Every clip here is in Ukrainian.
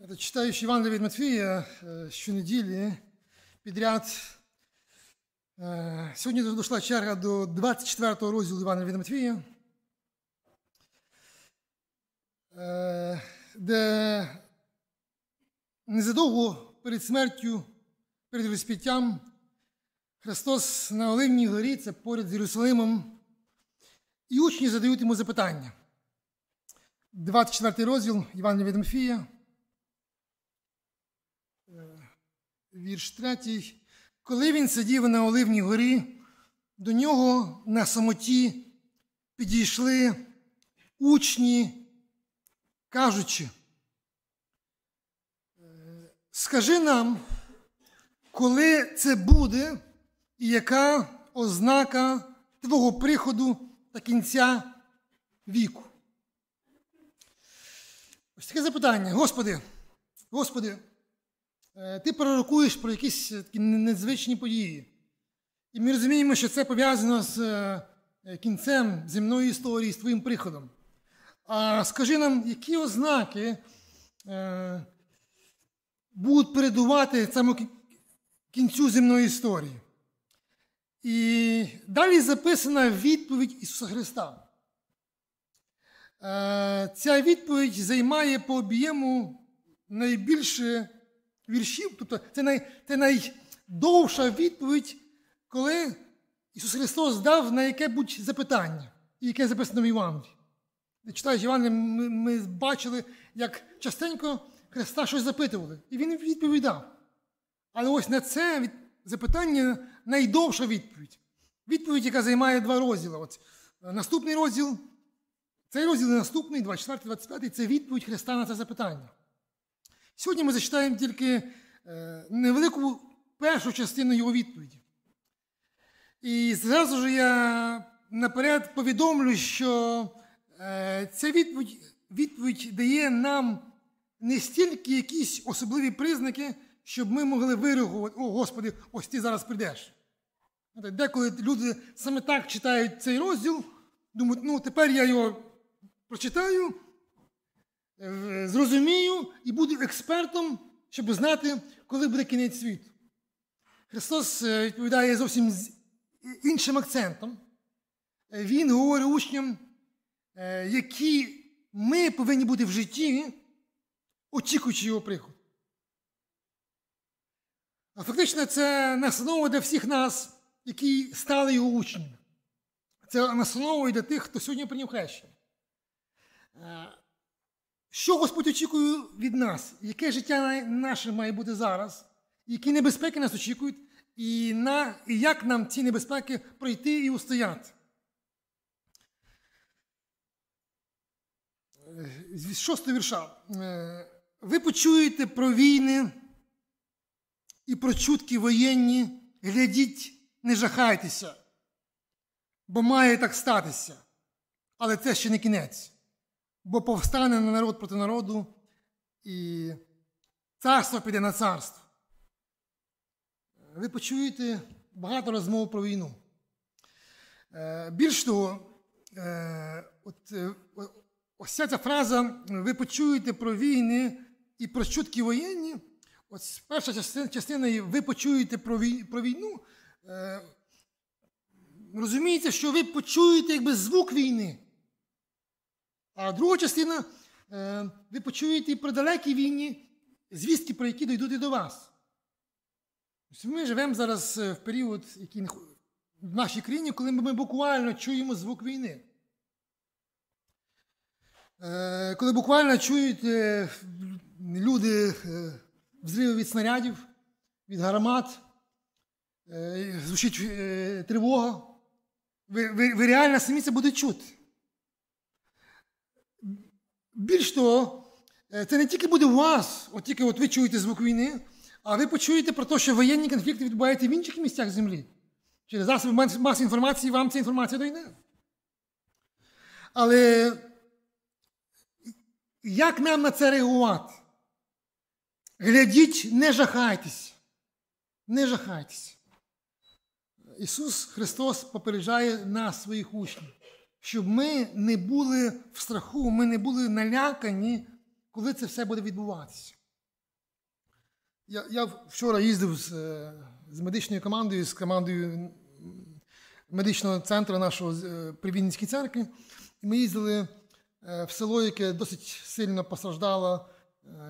Читаючи Євангелія від Матвія щонеділі підряд, сьогодні дійшла черга до 24-го розділу Євангелія від Матвія, де незадовго перед смертю, перед розп'яттям, Христос на Оливній горі, це поряд з Єрусалимом, і учні задають йому запитання. 24-й розділ Євангелія від Матвія, вірш 3. Коли він сидів на Оливній горі, до нього на самоті підійшли учні, кажучи: скажи нам, коли це буде і яка ознака твого приходу та кінця віку. Ось таке запитання. Господи, ти пророкуєш про якісь такі незвичні події. І ми розуміємо, що це пов'язано з кінцем земної історії, з твоїм приходом. А скажи нам, які ознаки будуть передувати цьому кінцю земної історії? І далі записана відповідь Ісуса Христа. Ця відповідь займає по об'єму найбільше віршів, тобто це найдовша відповідь, коли Ісус Христос дав на яке-будь запитання, яке записано в Євангелії. Читаючи Євангелія, ми бачили, як частенько Христа щось запитували, і Він відповідав. Але ось на це запитання найдовша відповідь. Відповідь, яка займає 2 розділи. От наступний розділ, цей розділ і наступний, 24-25, це відповідь Христа на це запитання. Сьогодні ми зачитаємо тільки невелику першу частину його відповіді. І зразу ж я наперед повідомлю, що ця відповідь дає нам не стільки якісь особливі признаки, щоб ми могли виреагувати: о, Господи, ось ти зараз прийдеш. Деколи люди саме так читають цей розділ, думають, тепер я його прочитаю, зрозумію і буду експертом, щоб знати, коли буде кінець світу. Христос відповідає зовсім з іншим акцентом. Він говорить учням, які ми повинні бути в житті, очікуючи його приходу. А фактично це настанова для всіх нас, які стали його учнями. Це настанова і для тих, хто сьогодні прийняв хрещення. Що Господь очікує від нас? Яке життя наше має бути зараз? Які небезпеки нас очікують? І як нам ці небезпеки пройти і устояти? З 6 вірша. Ви почуєте про війни і про чутки воєнні. Глядіть, не жахайтеся, бо має так статися. Але це ще не кінець. Бо повстане на народ проти народу, і царство піде на царство. Ви почуєте багато розмов про війну. Більш того, ось ця фраза «ви почуєте про війни і про чутки воєнні», ось перша частина «ви почуєте про війну», розуміється, що ви почуєте якби звук війни. А друга частина, ви почуєте і про далекі війни, звістки, про які дійдуть і до вас. Ми живемо зараз в період, який в нашій країні, коли ми буквально чуємо звук війни. Коли буквально чують люди взриви від снарядів, від гармат, звучить тривога, ви реально самі це будете чути. Більш того, це не тільки буде у вас, тільки ви чуєте звук війни, а ви почуєте про те, що воєнні конфлікти відбуваються в інших місцях землі. Через засоби масової інформації вам ця інформація дойде. Але як нам на це реагувати? Глядіть, не жахайтеся. Не жахайтеся. Ісус Христос попереджає нас, своїх учнів, щоб ми не були в страху, ми не були налякані, коли це все буде відбуватися. Я вчора їздив з медичною командою, з командою медичного центру нашого при Вінницькій церкві. І ми їздили в село, яке досить сильно постраждало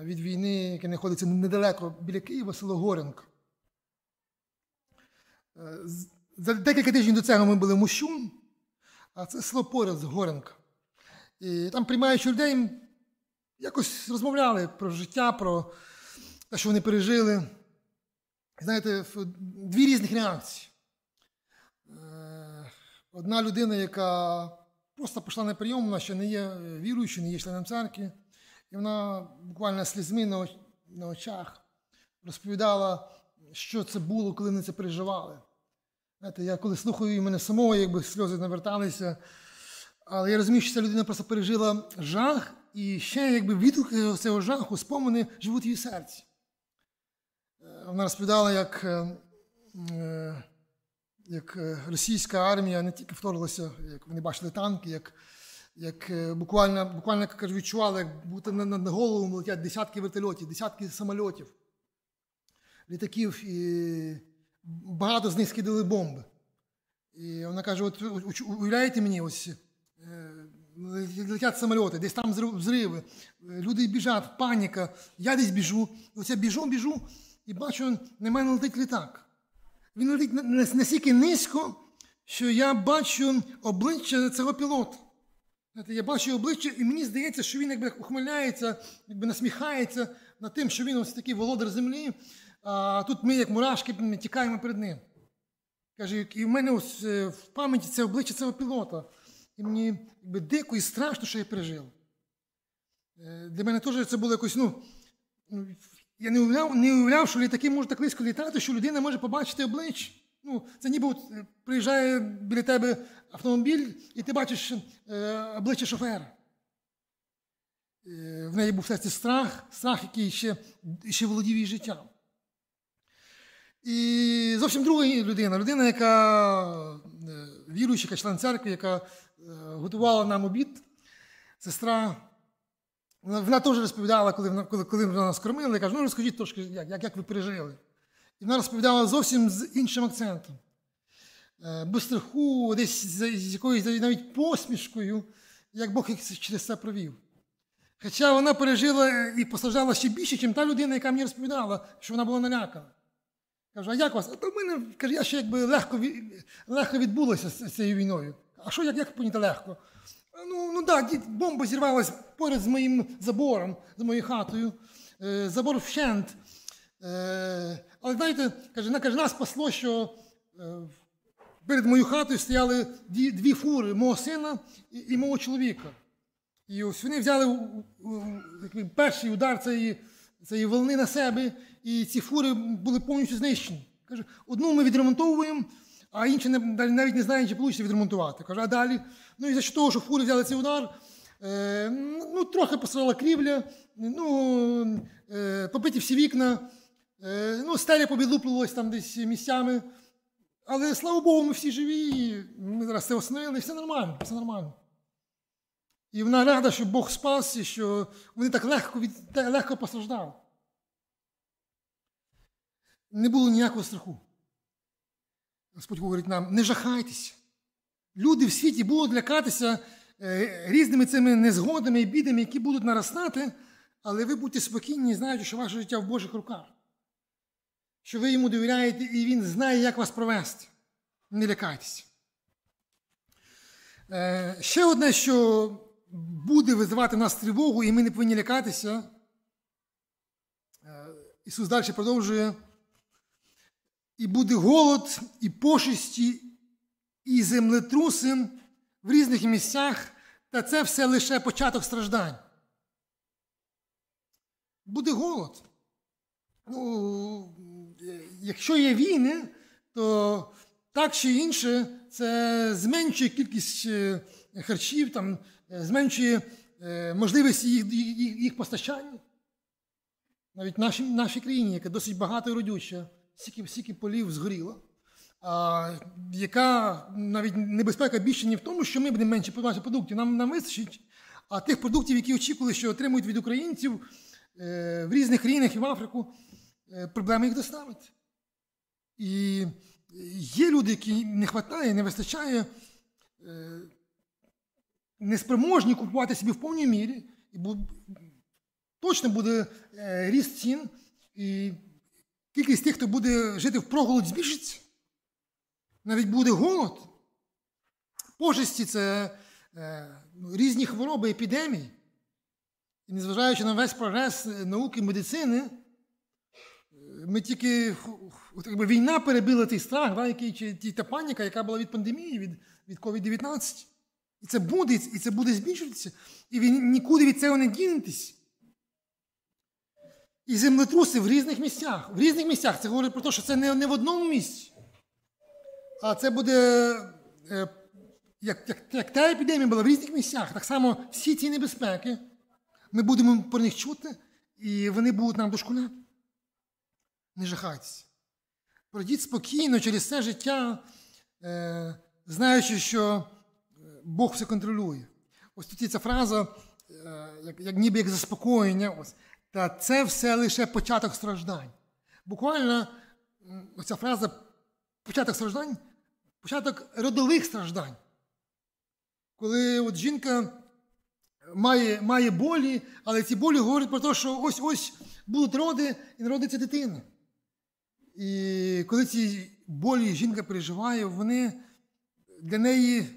від війни, яке знаходиться недалеко біля Києва, село Горенк. За декілька тижнів до цього ми були в Мощун, а це село поряд з Горенк. І там, приймаючи людей, якось розмовляли про життя, про те, що вони пережили. Знаєте, дві різних реакції. Одна людина, яка просто пішла на прийом, вона ще не є віруючою, не є членом церкви, і вона буквально слізьми на очах розповідала, що це було, коли вони це переживали. Знаєте, я коли слухаю і мене самого, якби сльози наверталися, але я розумію, що ця людина просто пережила жах, і ще якби відгуки цього жаху, спомини живуть в її серці. Вона розповідала, як російська армія не тільки вторглася, як вони бачили танки, як буквально кажуть, відчували, як будто над голову летять десятки вертольотів, десятки самольотів, літаків, і багато з них скидали бомби. І вона каже, от уявляєте мені, ось летять самольоти, десь там взриви, люди біжать, паніка, я десь біжу, оце біжу, і бачу, на мене летить літак. Він летить настільки низько, що я бачу обличчя цього пілота. Я бачу обличчя, і мені здається, що він якби ухмиляється, якби насміхається над тим, що він ось такий володар землі, а тут ми, як мурашки, ми тікаємо перед ним. Каже, і в мене ось в пам'яті це обличчя цього пілота. І мені якби дико і страшно, що я пережив. Для мене теж це було якось, я не уявляв, що літаки можуть так близько літати, що людина може побачити обличчя. Це ніби приїжджає біля тебе автомобіль, і ти бачиш обличчя шофера. В неї був в серці страх, який ще володів її життям. І зовсім друга людина, яка віруюча, яка член церкви, яка готувала нам обід, сестра. Вона теж розповідала, коли вона нас кормила, я кажу, розкажіть трошки, як ви пережили. І вона розповідала зовсім з іншим акцентом. Без страху, десь з якоюсь навіть посмішкою, як Бог їх через це провів. Хоча вона пережила і постраждала ще більше, ніж та людина, яка мені розповідала, що вона була налякана. Кажу, а як вас? А в мене, каже, я ще якби легко відбулася з цією війною. А що, як поняти легко? Бомба зірвалася поряд з моїм забором, з моєю хатою. Забор вщент. Але знаєте, каже, нас спасло, що перед моєю хатою стояли дві фури, мого сина і мого чоловіка. І ось вони взяли перший удар цієї волни на себе, і ці фури були повністю знищені. Каже, одну ми відремонтовуємо, а інші навіть не знають, чи вийде відремонтувати. Каже, а далі? І за того, що фури взяли цей удар, трохи постраждала крівля, побиті всі вікна, стеля повідлуплювалась там десь місцями. Але, слава Богу, ми всі живі, і ми зараз це встановили, і все нормально. І вона рада, що Бог спас, і що вони так легко постраждали. Не було ніякого страху. Господь говорить нам, не жахайтеся. Люди в світі будуть лякатися різними цими незгодами і бідами, які будуть наростати, але ви будьте спокійні, знаючи, що ваше життя в Божих руках. Що ви йому довіряєте, і він знає, як вас провести. Не лякайтеся. Ще одне, що буде визивати в нас тривогу, і ми не повинні лякатися. Ісус далі продовжує. І буде голод, і пошесті, і землетруси в різних місцях, та це все лише початок страждань. Буде голод. Якщо є війни, то так чи інше це зменшує кількість харчів, зменшує можливість їх постачання. Навіть в нашій країні, яка досить багато і родюча, стільки полів згоріло, яка навіть небезпека більше не в тому, що ми будемо менше подавати продуктів, нам вистачить, а тих продуктів, які очікували, що отримують від українців в різних країнах і в Африку, проблеми їх доставить. І є люди, які не вистачає, не вистачає, неспроможні купувати собі в повній мірі, і точно буде ріст цін, і кількість тих, хто буде жити впроголодь, збільшиться. Навіть буде голод. Пошесті – це різні хвороби, епідемії. І незважаючи на весь прогрес науки, медицини, ми тільки, війна перебила той страх, чи та паніка, яка була від пандемії, від COVID-19. І це буде збільшуватися. І ви нікуди від цього не дінетесь. І землетруси в різних місцях. В різних місцях. Це говорить про те, що це не в одному місці. А це буде, як та епідемія була в різних місцях. Так само всі ці небезпеки, ми будемо про них чути, і вони будуть нам дошкуляти. Не жахайтеся. Пройдіть спокійно через це життя, знаючи, що Бог все контролює. Ось тут є ця фраза, ніби як заспокоєння. Ось. Та це все лише початок страждань. Буквально оця фраза початок страждань, початок родових страждань. Коли от жінка має болі, але ці болі говорять про те, що ось будуть роди і народиться дитина. І коли ці болі жінка переживає, вони для неї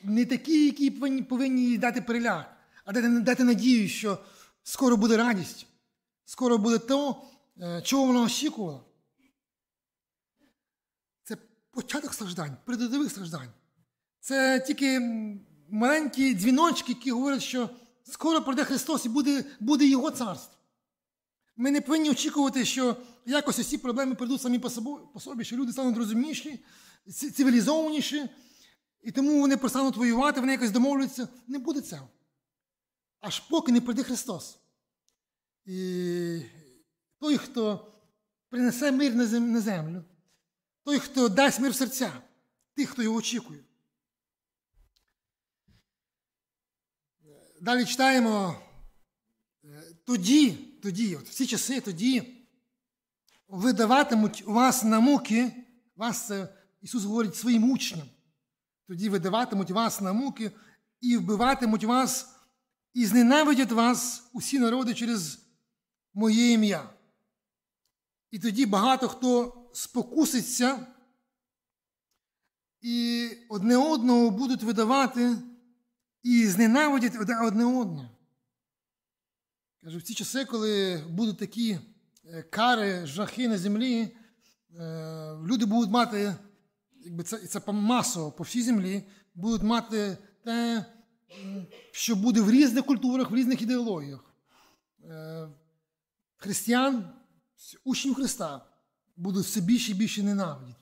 не такі, які повинні їй дати переляк, а дати надію, що скоро буде радість, скоро буде то, чого вона очікувала. Це початок страждань, передодових страждань. Це тільки маленькі дзвіночки, які говорять, що скоро прийде Христос і буде Його царство. Ми не повинні очікувати, що якось усі проблеми прийдуть самі по собі, що люди стануть розумніші, цивілізованіші, і тому вони перестануть воювати, вони якось домовляться. Не буде цього. Аж поки не прийде Христос. І той, хто принесе мир на землю, той, хто дасть мир в серця, тих, хто його очікує. Далі читаємо, тоді, от в ці часи, тоді видаватимуть вас на муки, вас це Ісус говорить своїм учням, тоді видаватимуть вас на муки і вбиватимуть вас, і зненавидять вас усі народи через моє ім'я. І тоді багато хто спокуситься і одне одного будуть видавати і зненавидять одне одного. Кажу, в ці часи, коли будуть такі кари, жахи на землі, люди будуть мати, це масово по всій землі, будуть мати те, що буде в різних культурах, в різних ідеологіях. Християн, учнів Христа, будуть все більше і більше ненавидіти.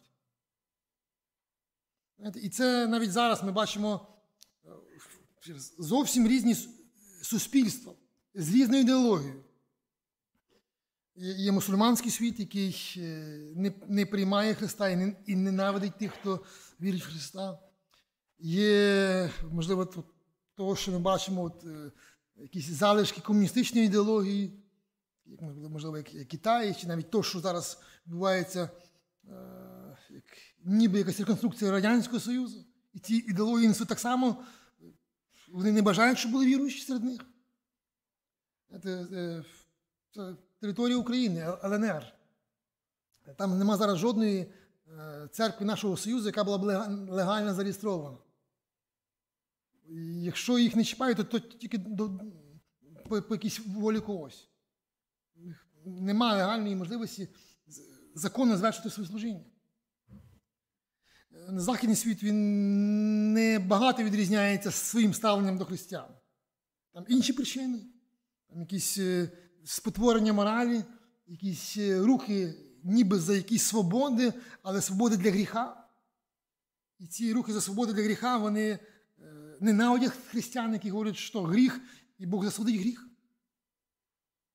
І це навіть зараз ми бачимо зовсім різні суспільства з різною ідеологією. Є мусульманський світ, який не приймає Христа і ненавидить тих, хто вірить в Христа. Є, можливо, того, що ми бачимо, якісь залишки комуністичної ідеології, можливо, як Китай, чи навіть то, що зараз відбувається, ніби якась реконструкція Радянського Союзу. І ці ідеології несуть так само, вони не бажають, щоб були віруючі серед них. Це територія України, ЛНР. Там нема зараз жодної церкви нашого Союзу, яка була б легально зареєстрована. І якщо їх не чіпають, то тільки по якійсь волі когось. Нема легальної можливості законно звершити своє служіння. Західний світ, він не багато відрізняється своїм ставленням до християн. Там інші причини, там якісь спотворення моралі, якісь рухи ніби за якісь свободи, але свободи для гріха. І ці рухи за свободи для гріха, вони ненавидять християн, які говорять, що гріх, і Бог засудить гріх.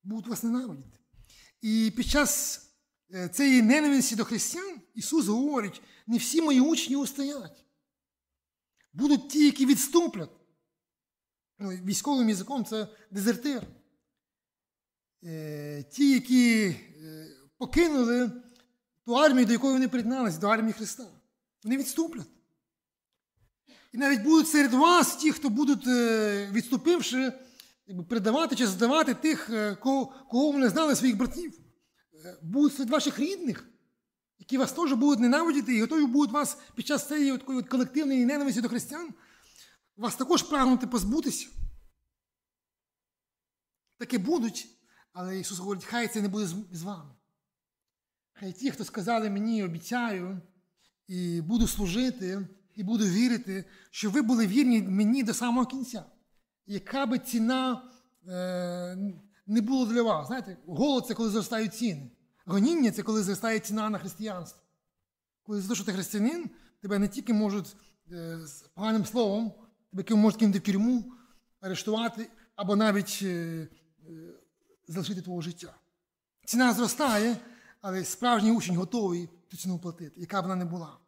Будуть вас ненавидіти. І під час цієї ненависті до християн Ісус говорить, не всі мої учні устоять. Будуть ті, які відступлять. Військовим язиком це дезертир. Ті, які покинули ту армію, до якої вони приєдналися, до армії Христа. Вони відступлять. І навіть будуть серед вас ті, хто будуть, відступивши, передавати чи здавати тих, кого вони знали, своїх братів. Будуть серед ваших рідних, які вас теж будуть ненавидіти і готові будуть вас під час цієї такої колективної ненависті до християн, вас також прагнути позбутися. Таке будуть, але Ісус говорить, хай це не буде з вами. Хай ті, хто сказали мені, обіцяю, і буду служити, і буду вірити, що ви були вірні мені до самого кінця. Яка би ціна не була для вас. Знаєте, голод – це коли зростають ціни. Гоніння – це коли зростає ціна на християнство. Коли за те, що ти християнин, тебе не тільки можуть з поганим словом, тебе можуть кинути в тюрму, арештувати, або навіть залишити твого життя. Ціна зростає, але справжній учень готовий ту ціну платити, яка б вона не була.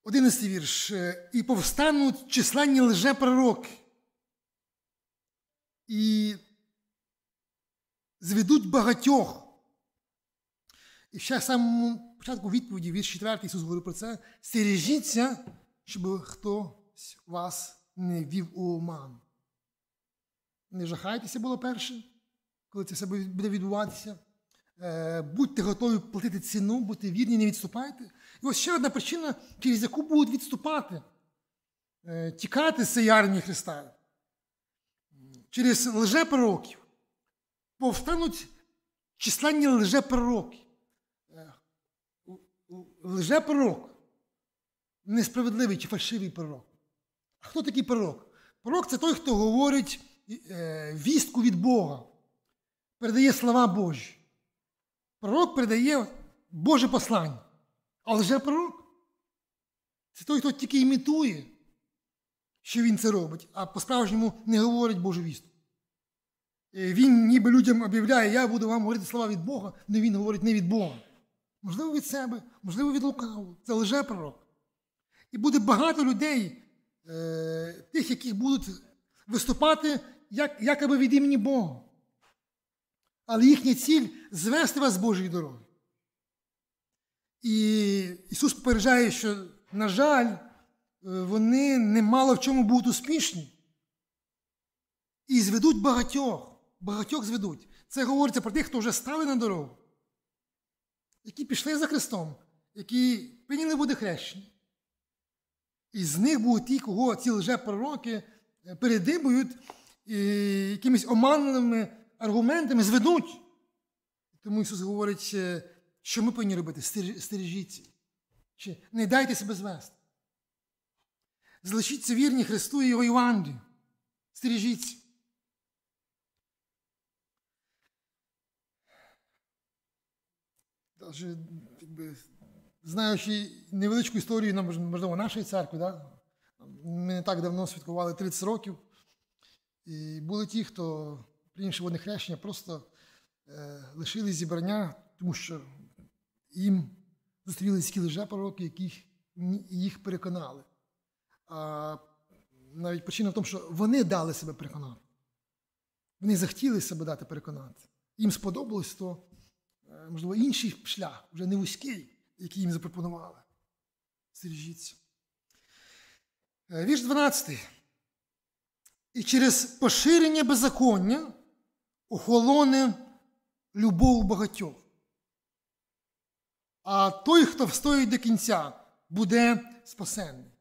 11 вірш. «І повстануть численні лжепророки, і зведуть багатьох». І ще в самому початку відповіді, вірш 4, Ісус говорив про це. «Стережіться, щоб хтось вас не ввів у оману». Не жахайтеся було перше, коли це все буде відбуватися. Будьте готові платити ціну, будьте вірні, не відступайте. І ось ще одна причина, через яку будуть відступати, тікати з цієї армії Христа. Через лжепророків. Повстануть численні лжепророки. Лжепророк – несправедливий чи фальшивий пророк. А хто такий пророк? Пророк – це той, хто говорить вістку від Бога, передає слова Божі. Пророк передає Боже послання. А лжепророк – це той, хто тільки імітує, що він це робить, а по-справжньому не говорить Божу вістку. Він ніби людям об'являє, я буду вам говорити слова від Бога, але він говорить не від Бога. Можливо, від себе, можливо, від лукавого. Це лжепророк. І буде багато людей, тих, які будуть виступати якоби від імені Бога. Але їхня ціль – звести вас з Божої дороги. І Ісус попереджає, що, на жаль, вони немало в чому будуть успішні. І зведуть багатьох зведуть. Це говориться про тих, хто вже стали на дорогу, які пішли за Христом, які прийняли водохрещення. І з них будуть ті, кого ці лжепророки передибують і якимись оманливими аргументами зведуть. Тому Ісус говорить, що ми повинні робити? Стережіться. Чи не дайте себе звести. Залишіться вірні Христу і Його Євангелію. Стережіться. Даже, знаючи невеличку історію, можливо, нашої церкви, да? Ми не так давно святкували 30 років, і були ті, хто, прийнявши водне хрещення, просто лишили зібрання, тому що їм зустрілися ті лжепророки, які їх переконали. А навіть причина в тому, що вони дали себе переконати. Вони захотіли себе дати переконати. Їм сподобалось то, можливо, інший шлях, вже не вузький, який їм запропонували. Стережіться. Вірш 12. «І через поширення беззаконня охолоне любов багатьох. А той, хто встоїть до кінця, буде спасенний».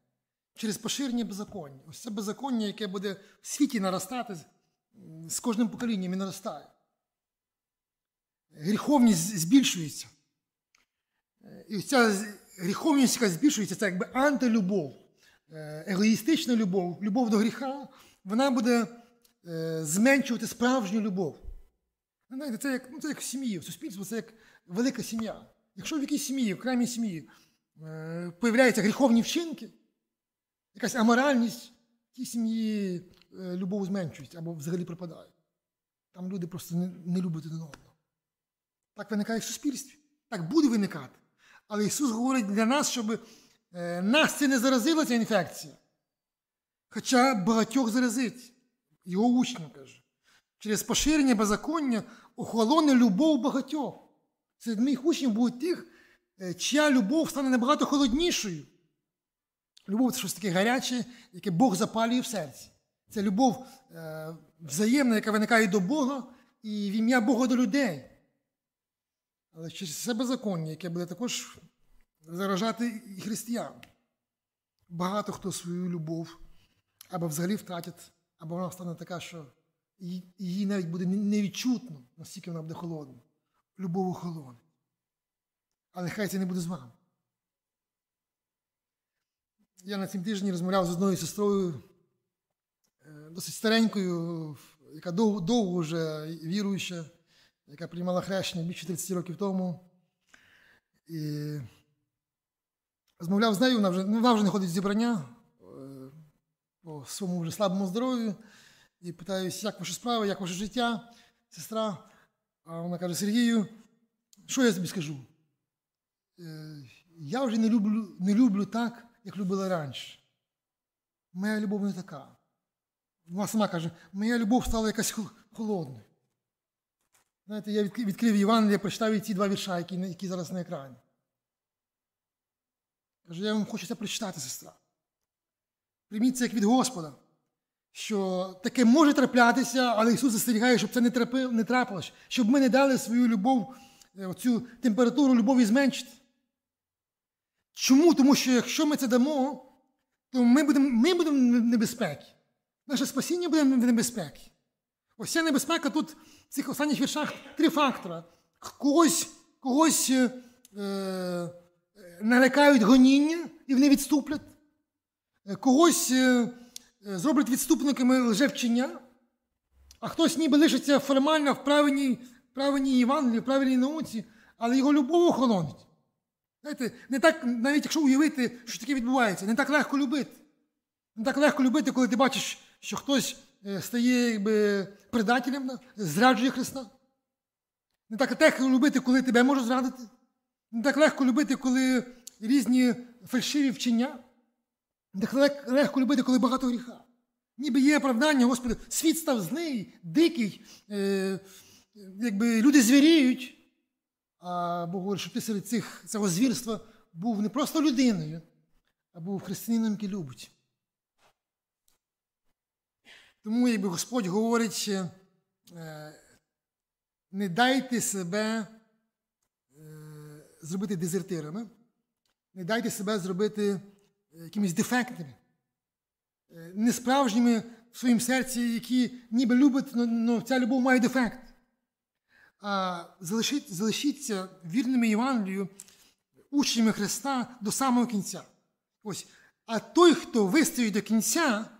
Через поширення беззаконня. Ось це беззаконня, яке буде в світі наростати, з кожним поколінням і наростає. Гріховність збільшується. І ось ця гріховність, яка збільшується, це якби антилюбов, егоїстична любов, любов до гріха, вона буде зменшувати справжню любов. Знаєте, це як в сім'ї, в суспільстві це як велика сім'я. Якщо в якійсь сім'ї, в окремій сім'ї появляються гріховні вчинки, якась аморальність, в тій сім'ї любов зменшується або взагалі пропадає. Там люди просто не люблять один одного. Так виникає в суспільстві. Так буде виникати. Але Ісус говорить для нас, щоб нас це не заразила, ця інфекція. Хоча багатьох заразить. Його учням каже. через поширення беззаконня охолоне любов багатьох. Серед моїх учнів будуть тих, чия любов стане набагато холоднішою. Любов – це щось таке гаряче, яке Бог запалює в серці. Це любов взаємна, яка виникає до Бога і в ім'я Бога до людей. Але через це беззаконня, яке буде також заражати і християн. Багато хто свою любов або взагалі втратить, або вона стане така, що її навіть буде невідчутно, наскільки вона буде холодна. Любов охолоне. Але хай це не буде з вами. Я на цім тижні розмовляв з одною сестрою, досить старенькою, яка довго вже віруюча, яка приймала хрещення більше 30 років тому. І розмовляв з нею, вона вже не ходить в зібрання по своєму вже слабому здоров'ю. І питаюсь, як ваші справи, як ваше життя, сестра. А вона каже: Сергію, що я тобі скажу? Я вже не люблю так, як любила раніше. Моя любов не така. Вона сама каже: моя любов стала якась холодною. Знаєте, я відкрив Євангеліє, прочитав ці два вірша, які зараз на екрані. Каже: я вам хочу це прочитати, сестра. Прийміть це як від Господа, що таке може траплятися, але Ісус застерігає, щоб це не трапилось, щоб ми не дали свою любов, цю температуру любові зменшити. Чому? Тому що якщо ми це дамо, то ми будемо в небезпеці. Наше спасіння буде в небезпеці. Ось ця небезпека тут, в цих останніх віршах, 3 фактори. Когось налякають гоніння і вони відступлять. Когось зроблять відступниками лжевчення, а хтось ніби лишиться формально в правильній Євангелії, в правильній науці, але його любов охолонить. Знаєте, не так, навіть якщо уявити, що таке відбувається, не так легко любити. Не так легко любити, коли ти бачиш, що хтось стає предателем, зраджує Христа. Не так легко любити, коли тебе можуть зрадити. Не так легко любити, коли різні фальшиві вчення. Не так легко любити, коли багато гріха. Ніби є оправдання, Господи, світ став злий, дикий, люди звіріють. А Бог говорить, що ти серед цього звірства був не просто людиною, а був християнином, який любить. Тому, Господь говорить, не дайте себе зробити дезертирами, не дайте себе зробити якимись дефектами, несправжніми в своїм серці, які ніби люблять, але ця любов має дефект. А залишіться вірними Євангелію, учнями Христа до самого кінця. Ось. А той, хто вистоїть до кінця,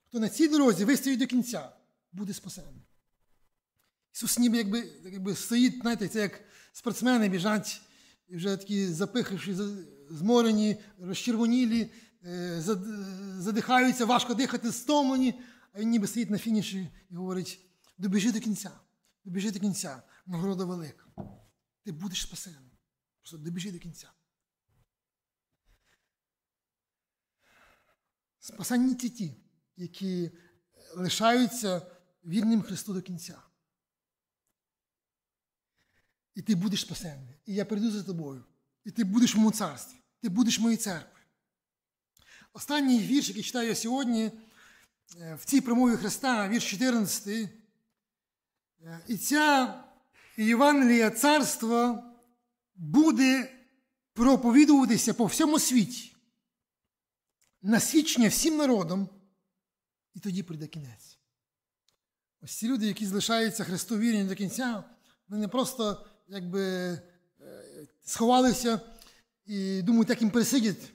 хто на цій дорозі вистоїть до кінця, буде спасений. Ісус ніби стоїть, знаєте, це як спортсмени біжать, і вже такі запихавши, зморені, розчервонілі, задихаються, важко дихати, стомлені, а він ніби стоїть на фініші і говорить: добіжи до кінця. Добіжи до кінця, нагорода велика. Ти будеш спасений. Просто добіжи до кінця. Спасені ті, які лишаються вірним Христу до кінця. І ти будеш спасений. І я прийду за тобою. І ти будеш в моєму царстві. Ти будеш в моїй церкві. Останній вірш, який читаю я сьогодні, в цій промові Христа, вірш 14. І ця Євангелія царства буде проповідуватися по всьому світі, на свідчення всім народам, і тоді прийде кінець. Ось ці люди, які залишаються Христу вірні до кінця, вони не просто сховалися і думають, як їм пересидіти.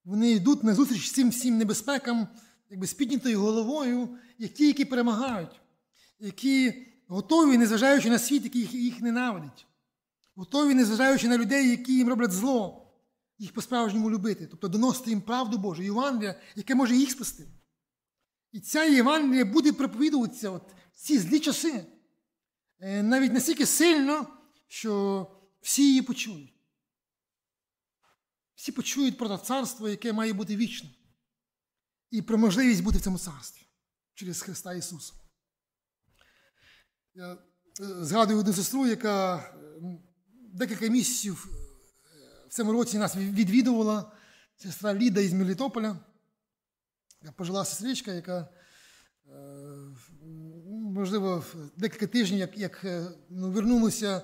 Вони йдуть на зустріч цим всім небезпекам, з піднятою головою, як ті, які перемагають, які готові, незважаючи на світ, який їх ненавидить. Готові, незважаючи на людей, які їм роблять зло, їх по-справжньому любити. Тобто доносити їм правду Божу, Євангелія, яке може їх спасти. І ця Євангелія буде проповідуватися в ці злі часи. Навіть настільки сильно, що всі її почують. Всі почують про те царство, яке має бути вічним. І про можливість бути в цьому царстві через Христа Ісуса. Я згадую одну сестру, яка декілька місяців в цьому році нас відвідувала. Сестра Ліда із Мелітополя. Пожила сестричка, яка, можливо, декілька тижнів, як вернулася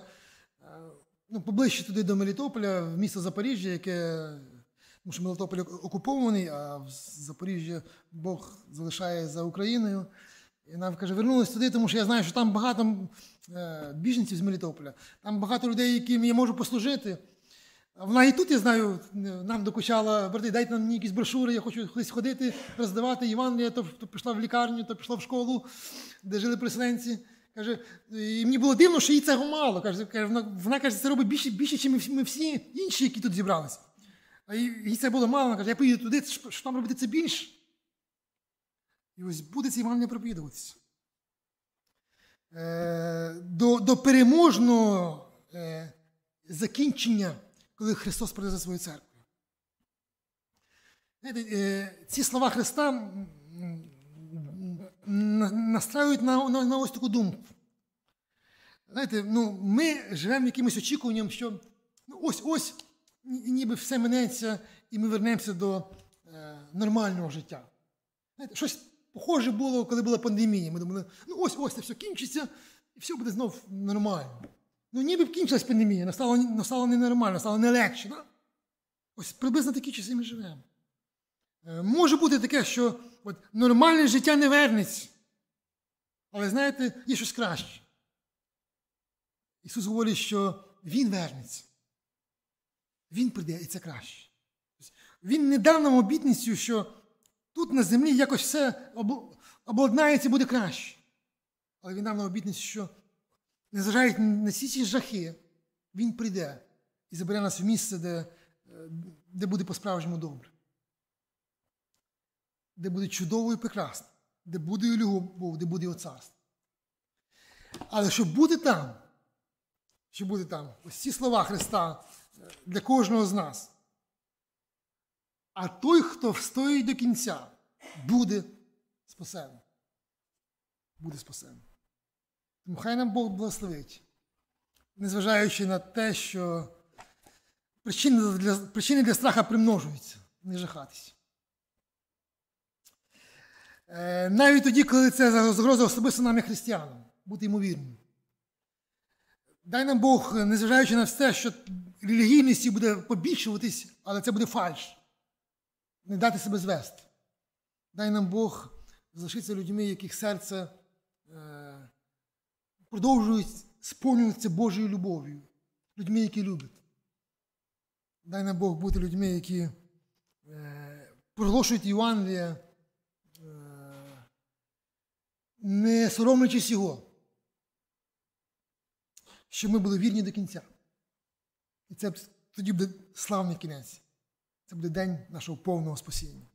поближче туди до Мелітополя, в місто Запоріжжя, тому що Мелітополь окупований, а в Запоріжжі Бог залишає за Україною. І вона каже, вернулася туди, тому що я знаю, що там багато біженців з Мелітополя, там багато людей, яким я можу послужити. Вона і тут, я знаю, нам докучала, брати, дайте нам якісь брошури, я хочу кудись ходити, роздавати Євангелія, то пішла в лікарню, то пішла в школу, де жили переселенці. Каже, і мені було дивно, що їй цього мало. Каже, вона каже, це робить більше, ніж ми всі інші, які тут зібралися. А їй це було мало. Вона каже, я поїду туди, що там робити це більше. І ось буде це Євангелія проповідуватися. До переможного закінчення, коли Христос прийде за свою церкву. Знаєте, ці слова Христа настраюють на ось таку думку. Знаєте, ми живемо якимось очікуванням, що ось ніби все минеться, і ми вернемося до нормального життя. Знаєте, щось похоже було, коли була пандемія. Ми думали, ось це все кінчиться, і все буде знов нормально. Ніби б кінчилась пандемія, настало ненормально, стало не легше. Да? Ось приблизно такі часи ми живемо. Може бути таке, що нормальне життя не вернеться. Але, знаєте, є щось краще. Ісус говорить, що Він вернеться. Він прийде, і це краще. Він не дав нам обітницю, що тут на землі якось все обладнається і буде краще. Але Він дав нам обітницю, що незважаючи на всі ці жахи, Він прийде і забере нас в місце, де буде по-справжньому добре. Де буде чудово і прекрасно, де буде і любов, де буде його царство. Але щоб бути там, ось ці слова Христа для кожного з нас. А той, хто встоїть до кінця, буде спасений. Буде спасений. Тому хай нам Бог благословить, незважаючи на те, що причини для страха примножуються, не жахатися. Навіть тоді, коли це загроза особисто нам, як християнам, бути ймовірним. Дай нам Бог, незважаючи на все, що релігійності буде побільшуватись, але це буде фальш. Не дати себе звести. Дай нам Бог залишитися людьми, яких серце продовжують сповнюватися Божою любов'ю. Людьми, які люблять. Дай нам Бог бути людьми, які проголошують Євангелія, не соромлячись його. Щоб ми були вірні до кінця. І це тоді буде славний кінець. Це буде день нашого повного спасіння.